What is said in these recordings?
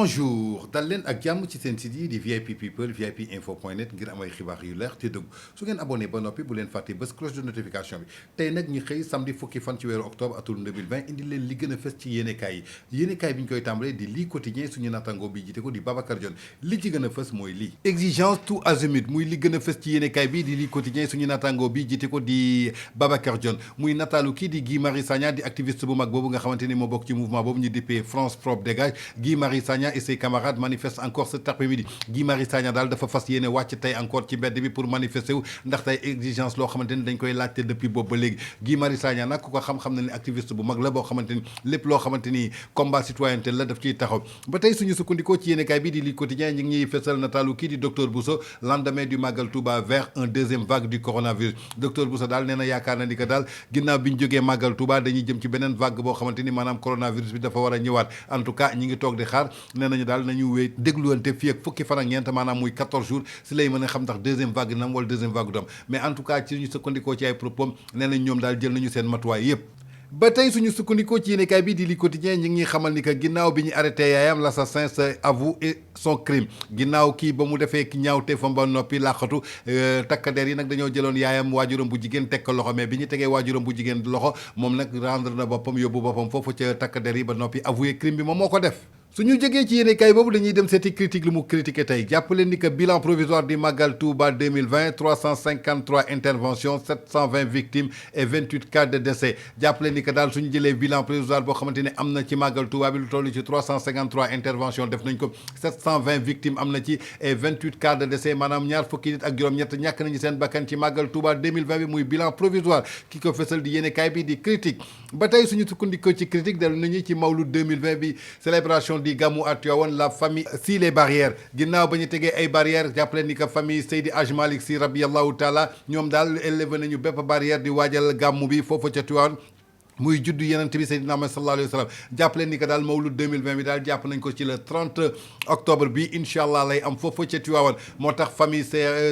bonjour dal leen ak jàmm ci seen site yi di VIP People VIP Info.net ngir am ay xibaar yu leer te dëgg su ngeen abonné ba noppi bu leen fàtte bés cloche de notification bi tey nag ñu xëy samedi fukki fan ci weeru octobre atum 2020 indi leen li gën a fës ci yéenekaay yi yéenekaay bi ñu koy tàmbalee di lii quotidien suñu natango bi jiite ko di Babacar Dione li ci gën a fës mooy lii exigence tout azimut muy li gën a fës ci yéenekaay bi di lii quotidien suñu natango bi jiite ko di Babacar Dione muy nataalu kii di Guy Marius Sagna di activiste bu mag boobu nga xamante ni moo bokk ci mouvement boobu ñu dippee France Propre Dégage Guy Marius Sagna et ses camarades manifestent encore cet après-midi Guy Marius Sagna daal dafa fas yéene wàcc tey encore ci mbedd bi pour manifester wu ndax tey exigence loo xamante ni dañ koy laajte depuis boobu ba léegi Guy Marius Sagna nag ku ko xam-xam na ni activiste bu mag la boo xamante ni lépp loo xamante ni combat citoyenneté la daf ciy taxaw ba tey suñu sukkandikoo ci yéenekaay bi di li quotidien ñu ngi ñuy fesal nataalu kii di docteur Bousso lendemain du Magal Touba vers un deuxième vague du coronavirus docteur Bousso daal nee na yaakaar na ni que daal ginnaaw bi ñu jógee Magal Touba dañuy jëm ci beneen vague boo xamante ni maanaam coronavirus bi dafa war a ñëwaat en tout cas ñi ngi toog di xaar nee nañu daal nañu wéy dégluwante fii ak fukki fan ak ñeent maanaam muy 14 jours si lay mën a xam ndax deuxième vague nam wala deuxième vague du am mais en tout cas ci ñu sukkandikoo ci ay propos nee nañ ñoom daal jël nañu seen matuwaay yëpp ba tey suñu sukkandikoo ci yéenekaay bi di li quotidien ñi ngi xamal ni que ginnaaw bi ñu arrêté yaayam l'assassin avoue son crime ginnaaw kii ba mu defee ñaawte fa ba noppi làqatu takkadeer yi nag dañoo jëloon yaayam waajuram bu jigéen teg ko loxo mais bi ñu tegee waajuram bu jigéen loxo moom nag rendre na boppam yóbbu boppam foofu ca takkadeer yi ba noppi avoué crime bi moom moo ko def suñu jógee ci yéenekaay boobu dañuy dem seeti critique lu mu critiqué tey jàpp leen ni que bilan provisoire du Magal Touba 2020 353 interventions 720 victimes et 28 cas de décès jàpp leen ni que daal suñu jëlee bilan provisoire boo xamante ne am na ci Magal Touba bi lu toll ci 353 interventions def nañ ko 720 victimes am na ci et 28 cas de décès maanaam ñaar fukki nit ak juróom-ñett ñàkk nañu seen bakkan ci Magal Touba 2020 bi muy bilan provisoire ki ko fësal di yéenekaay bi di critique ba tey suñu sukkandikoo ci critique dellu nañu ci Mawlud 2020 bi célébration di Gamou à Tivaouane la famille si les barrières ginnaaw ba ñu tegee ay barrières jàppale ni que famille Seydi Hadj Malick Sy rabiyallahu taala ñoom daal élevé nañu bépp barrière di waajal gàmmu bi foofu ca Tivaouane muy juddu yeneen bi Seydina Muhammad sallallahu alayhi wa sallam jàpp leen ni que daal Mawlud 2020 bi daal jàpp nañ ko ci le 30 octobre bi incha allah lay am foofu ca Tivaouane moo tax famille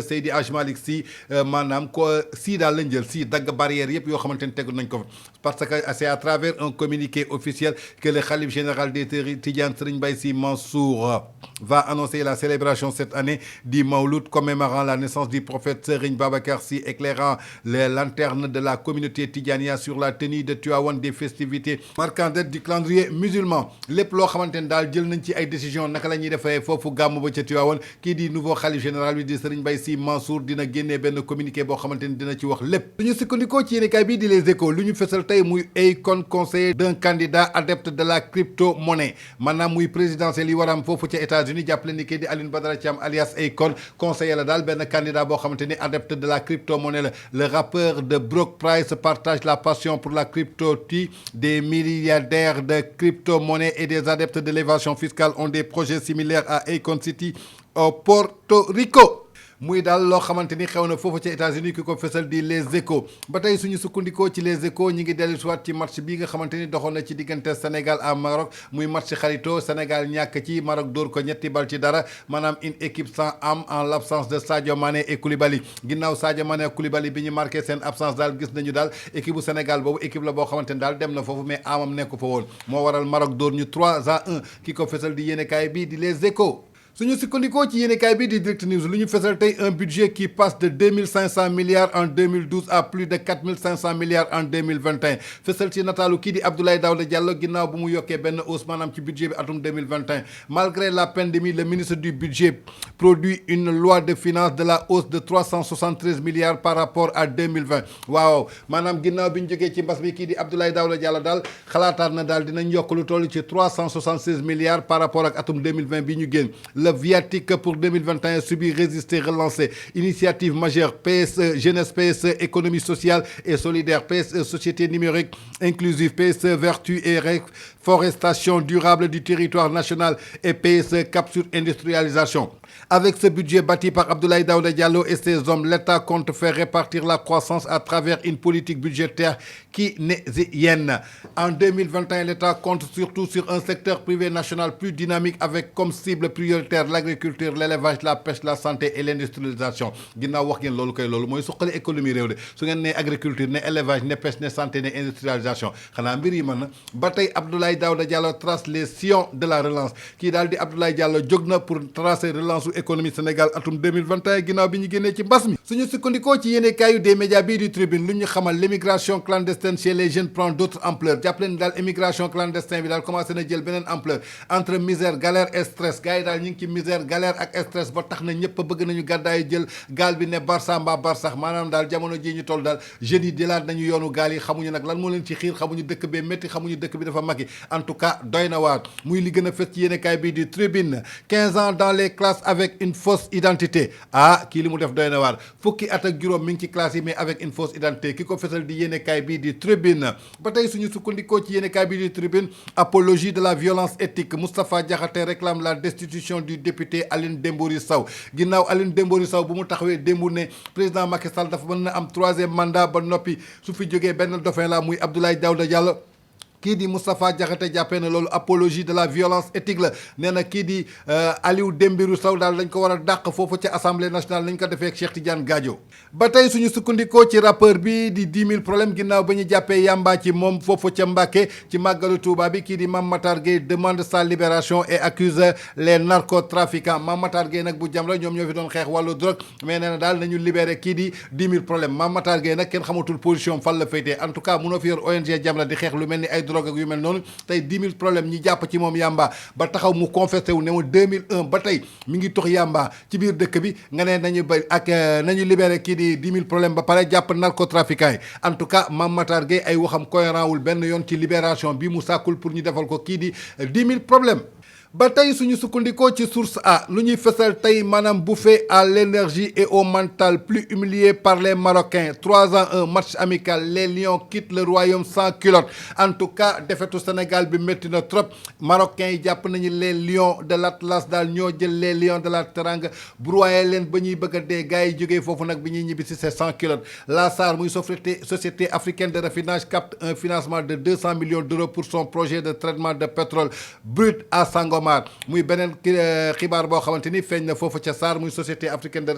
Seydi Hadj Malick Sy maanaam ko si daal lañ jël si dagg barrière yëpp yoo xamante ni tegu nañ ko fa parce que c'est à travers un communiqué officiel que le khalife général des Tidianes Serigne Mbaye Sy Mansour va annoncer la célébration cette année du Mawlud commémorant la naissance du prophète Serigne Babacar Sy éclairant les lanternes de la communauté Tidjania sur la tenue de Tivaouane des festivités marquant date du calendrier musulman lépp loo xamante ni daal jël nañ ci ay décision naka la ñuy defee foofu gàmmu ba ca Tivaouane kii di nouveau khalife général bi di Serigne Mbaye Sy Mansour dina génnee benn communiqué boo xamante ni dina ci wax lépp suñu sukkandikoo ci yéenekaay bii di Les Échos lu ñu fesal tey muy Akon conseiller d'un candidat adepte de la crypto-monnaie maanaam muy présidentiel yi war a am foofu ca États-Unis jàppale ni kii di Alioune Badara Thiam alias Akon conseiller la daal benn candidat boo xamante ni adepte de la crypto-monnaie la le rappeur de Brock Price partage la passion pour la crypto des milliardaires de crypto-monnaie et des adeptes de l'évasion fiscale ont des projets similaires à Akon City au Porto Rico muy daal loo xamante ni xew na foofu ci États-Unis ki ko fesal di Les Échos ba tey suñu sukkandikoo ci Les Échos ñi ngi dellu siwaat ci match bi nga xamante ni doxoon na ci diggante Sénégal à Maroc muy match xarito Sénégal ñàkk ci Maroc dóor ko ñetti bal ci dara maanaam une équipe sans âme en l'absence de Sadio Mané et Koulibaly ginnaaw Sadio Mané ak Koulibaly bi ñu marqué seen absence daal gis nañu daal équipe bu Sénégal boobu équipe la boo xamante ni daal dem na foofu mais amam nekku fa woon moo waral Maroc dóor ñu 3-1 ki ko fesal di yéenekaay bi di Les Échos suñu sukkandikoo ci yéenekaay bi di Direct News lu ñu fesal tey un budget qui passe de 2500 milliards en 2012 à plus de 4500 milliards en 2021 fesal ci nataalu kii di Abdoulaye Daouda Diallo ginnaaw bu mu yokkee benn hausse maanaam ci budget bi atum 2021 malgré la pandémie le ministre du budget produit une loi de finances de la hausse de 373 milliards par rapport à 2020 waaw maanaam ginnaaw bi ñu jógee ci mbas bi kii di Abdoulaye Daouda Diallo daal xalaataat na daal dinañ yokk lu toll ci 376 milliards par rapport ak atum 2020 bi ñu génn le viatique pour 2021 subit résister relancer initiative majeure PSE jeunesse PSE économie sociale et solidaire PSE société numérique inclusive PSE vertu et reforestation durable du territoire national et PSE cap sur industrialisation Avec ce budget bâti par Abdoulaye Daouda Diallo et ses hommes, l'État compte faire répartir la croissance à travers une politique budgétaire keynésienne. En 2021, l'État compte surtout sur un secteur privé national plus dynamique avec comme cible prioritaire l'agriculture, l'élevage, la pêche, la santé et l'industrialisation. Ginnaaw wax ngeen loolu koy loolu mooy suqali économie réew de su ngeen ne agriculture ne élevage ne pêche ne santé ne industrialisation xanaa mbir yi mën na ba tey Abdoulaye Daouda Diallo trace les sillons de la relance kii daal di Abdoulaye Diallo jóg na pour tracer relance économie Sénégal atum 2021 ginnaaw bi ñu génnee ci mbas mi suñu sukkandikoo ci yéenekaayu des médias bii du Tribune lu ñu xamal l'immigration clandestine chez les jeunes prend d'autres ampleurs jàpp leen daal immigration clandestine bi daal commencé na jël beneen ampleur entre misère galère et stress gars yi daal ñu ngi ci misère galère ak stress ba tax na ñëpp bëgg nañu gàddaay jël gaal bi ne Barça mbaa Barsax maanaam daal jamono ji ñu toll daal jeunes yi jëlaat nañu yoonu gaal yi xamuñu nag lan moo leen ci xiir xamuñu dëkk bee métti xamuñu dëkk bi dafa magi en tout cas doy na waar muy li gën a fës ci yéenekaay bii du Tribune 15 ans dans les classes avec une fausse identité ah kii li mu def doy na waar fukki at ak juróom mi ngi ci classe yi mais avec une fausse identité ki ko fësal di yéenekaay bii di Tribune ba tey suñu sukkandikoo ci yéenekaay bii di Tribune apologie de la violence éthique Moustapha Diakhaté réclame la destitution du député Aline Dembouri Sow ginnaaw Aline Dembouri Sow bu mu taxawee démb ne président Macky Sall dafa mën na am 3e mandat ba noppi su fi jógee benn dauphin la muy Abdoulaye Daouda Diallo kii di Moustapha Diakhaté jàppee na loolu apologie de la violence éthique la nee na kii di Aliou Dembourou Sow daal dañ ko war a dàq foofu ca assemblée nationale nañ ko defee ak Cheikh Tidiane Gadio ba tey suñu sukkandikoo ci rappeur bi di 10 000 problèmes ginnaaw ba ñu jàppee yamba ci moom foofu ca Mbacké ci màggalu Touba bi kii di Mame Matar Gueye demande sa libération et accuse les narcotrafiquants Mame Matar Gueye nag bu Jamra ñoom ñoo fi doon xeex wàllu drogue mais nee na daal nañu libéré kii di 10 000 problèmes Mame Matar Gueye nag kenn xamatul position fan la féetee en tout cas munoo fi yor ONG Jamra di xeex lu mel ni ay drogue ak yu mel noonu tey 10 000 problèmes ñi jàpp ci moom yamba ba taxaw mu confessé wu ne ma 2001 ba tey mi ngi tox yamba ci biir dëkk bi nga ne nañu ba ak nañu libéré kii di 10 000 problèmes ba pare jàpp narcotrafiquants yi en tout cas Mame Matar Gueye ay waxam cohérent wul benn yoon ci libération bi mu sàkkul pour ñu defal ko kii di 10 000 problèmes ba tey suñu sukkandikoo ci source A lu ñuy fësal tey maanaam bouffée à l'énergie et au mental plus humiliés par les Marocains 3-1 match amical les Lions quittent le royaume sans culotte en tout cas défaitu Sénégal bi métti na trop Marocains yi jàpp nañu les Lions de l'Atlas daal ñoo jël les Lions de la Teranga broyé leen ba ñuy bëgg a dee gars yi jógee foofu nag bi ñuy ñibbi si c'est sans culotte la SAR muy société africaine de raffinage capte un financement de 200 millions d'euros pour son projet de traitement de pétrole brut à Sangomar muy beneen xibaar boo xamante ni feeñ na foofu ca SAR muy société africaine de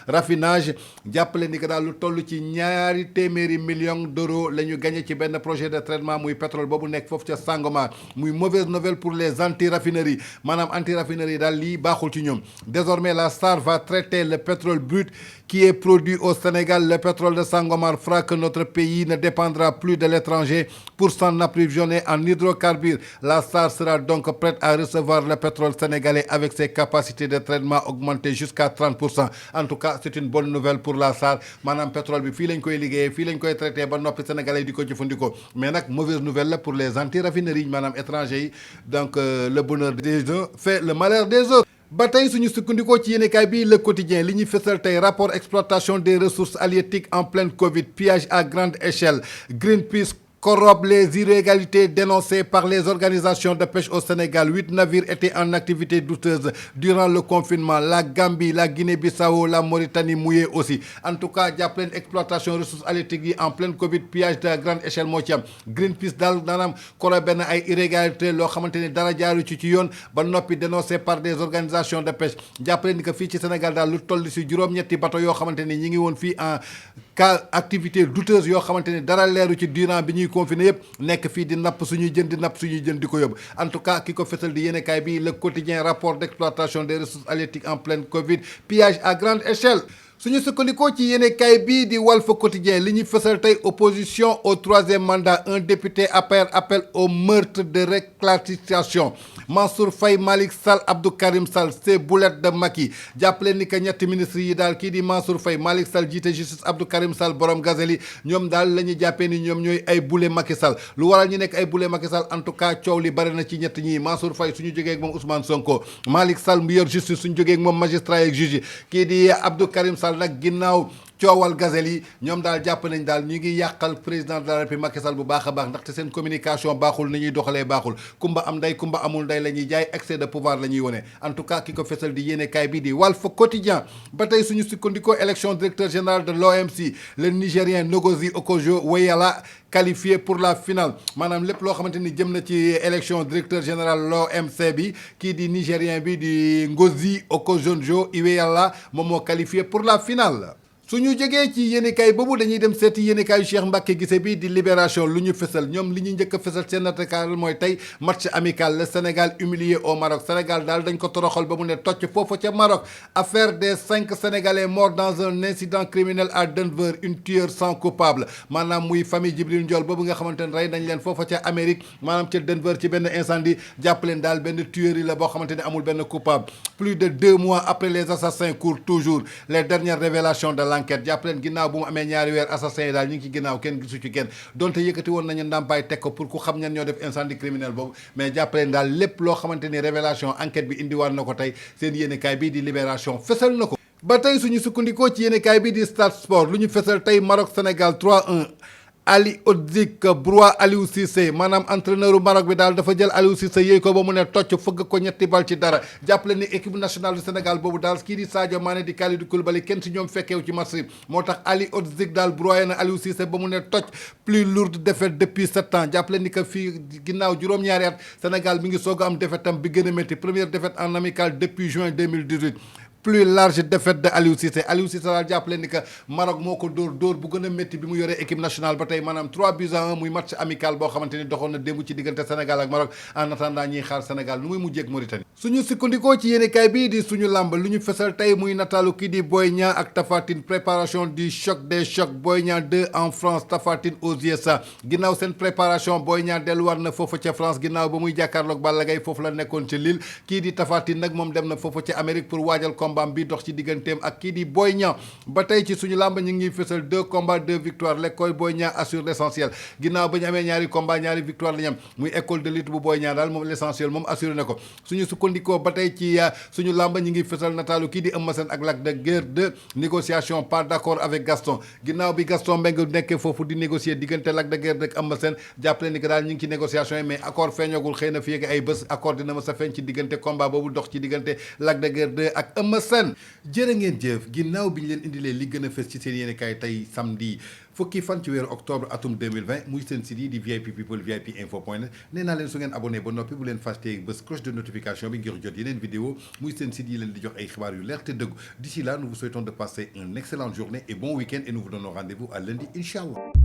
raffinage jàppale ni que daal lu toll ci ñaari téeméeri millions d'euros la ñu gagné ci benn projet de traitement muy pétrole boobu nekk foofu ca Sangomar muy mauvaise nouvelle pour les anti-raffineries maanaam anti-raffineries daal lii baaxul ci ñoom désormais la SAR va traiter le pétrole brut qui est produit au Sénégal. Le pétrole de Sangomar fera que notre pays ne dépendra plus de l'étranger pour s'en approvisionner en hydrocarbures. La SAR sera donc prête à recevoir le pétrole sénégalais avec ses capacités de traitement augmentées jusqu'à 30%. En tout cas, c'est une bonne nouvelle pour la SAR. Maanaam pétrole bi fii lañ koy liggéeyee fii lañ koy traité ba noppi sénégalais yi di ko jëfandikoo mais nag mauvaise nouvelle la pour les anti-raffineries maanaam étrangers yi donc le bonheur des uns fait le malheur des autres. ba tey suñu sukkandikoo ci yéenekaay bi Le Quotidien li ñuy fësal tey rapport exploitation des ressources halieutiques en pleine Covid pillage à grande échelle Greenpeace corrobe les irrégularités dénoncées par les organisations de pêche au Sénégal. 8 navires étaient en activité douteuse durant le confinement. La Gambie, la Guinée-Bissau, la Mauritanie mouillées aussi. En tout cas, il y a pleine exploitation ressources halieutiques en pleine Covid, pillage de grande échelle moo ci am. Greenpeace daal maanaam corrobe benn ay irrégularités loo xamante ni dara jaaru ci yoon ba noppi dénoncé par des organisations de pêche jàppale ni que fii ci Sénégal daal lu toll si juróom-ñetti bateau yoo xamante ni ñi ngi woon fii en cas activité douteuse yoo xamante ni dara leeru ci durant bi ñuy confiné yëpp nekk fii di napp suñuy jën di napp suñuy jën di ko yóbbu en tout cas ki ko fësal di yéenekaay bi Le Quotidien rapport d'exploitation des ressources halieutiques en pleine Covid pillage à grande échelle. suñu sukkandikoo ci yéenekaay bii di Walf Quotidien li ñuy fësal tey opposition au 3e mandat un député APR appelle au meurtre de réclassification Mansour Faye Malick Sall Abdou Karim Sall c'est boulette de Macky jàppale ni que ñetti ministres yi daal kii di Mansour Faye Malick Sall jiite justice Abdou Karim Sall borom gazeli ñoom daal la ñu jàppee ni ñoom ñooy ay boulet Macky Sall lu waral ñu nekk ay boulet Macky Sall en tout cas coow li bari na ci ñett ñii Mansour Faye suñu jógee ak moom Ousmane Sonko Malick Sall mu yor justice suñu jógee ak moom magistrat ak juge kii di Abdou Karim Sall nag ginnaaw coowal gazelle yi ñoom daal jàpp nañ daal ñu ngi yàqal président de la République Macky Sall bu baax a baax ndaxte seen communication baaxul ni ñuy doxalee baaxul kumba am ndey kumba amul ndey la ñuy jaay excès de pouvoir la ñuy wone en tout cas ki ko fesal di yéene kaay bii di Walf Quotidien ba tey suñu sukkandikoo élection directeur général de l'OMC le Nigérien Ngozi Okonjo-Iweala qualifié pour la finale maanaam lépp loo xamante ni jëm na ci élection directeur général l'OMC bi kii di Nigérien bi di Ngozi Okonjo-Iweala moom moo qualifié pour la finale. suñu jógee ci yéenekaay boobu dañuy dem seeti yéenekaayu Cheikh Mbacké Guissé bi di Libération lu ñu fësal ñoom li ñu njëkk a fësal seen natakaal mooy tey match amical le Sénégal humilié au Maroc Sénégal daal dañ ko toroxal ba mu ne tocc foofu ca Maroc affaire des 5 Sénégalais morts dans un incident criminel à Denver une tueur sans coupable maanaam muy famille Djibril Ndiol boobu nga xamante ne rey nañ leen foofa ca Amérique maanaam ca Denver ci benn incendie jàpp leen daal benn tuerie la boo xamante ne amul benn coupable plus de 2 mois après les assassins courent toujours les dernières révélations de l'enquête jàpp leen ginnaaw bu mu amee ñaari weer assassin yi daal ñu ngi ci ginnaaw kenn gisu ci kenn donte yëkkati woon nañu ndàmpaay teg ko pour ku xam ñan ñoo def incendie criminel boobu mais jàpp leen daal lépp loo xamante ni révélation enquête bi indiwaat na ko tey seen yéenekaay bii di Libération fësal na ko. ba tey suñu sukkandikoo ci yéenekaay bii di Stade Sport lu ñu fësal tey Maroc Sénégal 3-1 Ali Odzik Broie Aliou Cissé maanaam entraîneur u Maroc bi daal dafa jël Aliou Cissé yéey ko ba mu ne tocc fëgg ko ñetti bal ci dara jàppale ni équipe nationale du Sénégal boobu daal kii di Sadio Mané di Kalidou Koulibaly kenn si ñoom fekkeew ci match yi moo tax Ali Odzik daal broyé na Aliou Cissé ba mu ne tocc plus lourde défaite depuis 7 ans jàppale ni que fii ginnaaw juróom-ñaari at Sénégal mi ngi soog a am défaite am bi gën a métti première défaite en amical depuis juin 2018 plus large défaite de Aliou Cissé daal jàppale ni que Maroc moo ko dóor bu gën a métti bi mu yoree équipe nationale ba tey maanaam 3-1 muy match amical boo xamante ni doxoon na démb ci diggante Sénégal ak Maroc en attendant ñiy xaar Sénégal nu muy mujjee ak Mauritanie. suñu sukkandikoo ci yéenekaay bii di suñu làmb lu ñu fesal tey muy nataalu kii di Boy Niang ak Tapha Tine préparation du choc des chocs Boy Niang 2 en France Tapha Tine aux USA ginnaaw seen préparation Boy Niang delluwaat na foofu ca France ginnaaw ba muy jàkkaarloog Balla Gaye foofu la nekkoon ca Lille kii di Tapha Tine nag moom dem na foofu ca Amérique pour waajal combat bi dox ci digganteem ak kii di Boy Niang ba tey ci suñu làmb ñu ngi fësal 2 combats 2 victoires l'école Boy Niang assure l'essentiel ginnaaw ba ñu amee ñaari combat ñaari victoire la ñu am muy école de lutte bu Boy Niang daal moom l'essentiel moom assuré na ko suñu sukkandikoo ba tey ci suñu làmb ñu ngi fësal nataalu kii di Eumeu Sène ak Lac de Guiers de négociation pas d'accord avec Gaston ginnaaw bi Gaston Mbengue nekkee foofu di négocier diggante Lac de Guiers ak Eumeu Sène jàppale ni que daal ñu ngi ci négociation yi mais accord feeñagul xëy na fi ak ay bés accord dina ma sa feeñ ci diggante combat boobu dox ci diggante Lac de Guiers 2 ak Eumeu Sène jërë ngeen jëf ginnaaw bi ñu leen indilee li gën a fës ci seen yéenekaay tey samedi fukki fan ci weeru octobre atum 2020 muy seen site yi di VIP People VIP Info point net nee naa leen su ngeen abonné ba noppi bu leen fàttee bés cloche de notification bi ngir jot yeneen vidéo muy seen site yi leen di jox ay xibaar yu leer te dëggu d'ici là nous vous souhaitons de passer une excellente journée et bon week-end et nous vous donnons rendez-vous à lundi inch'Allah.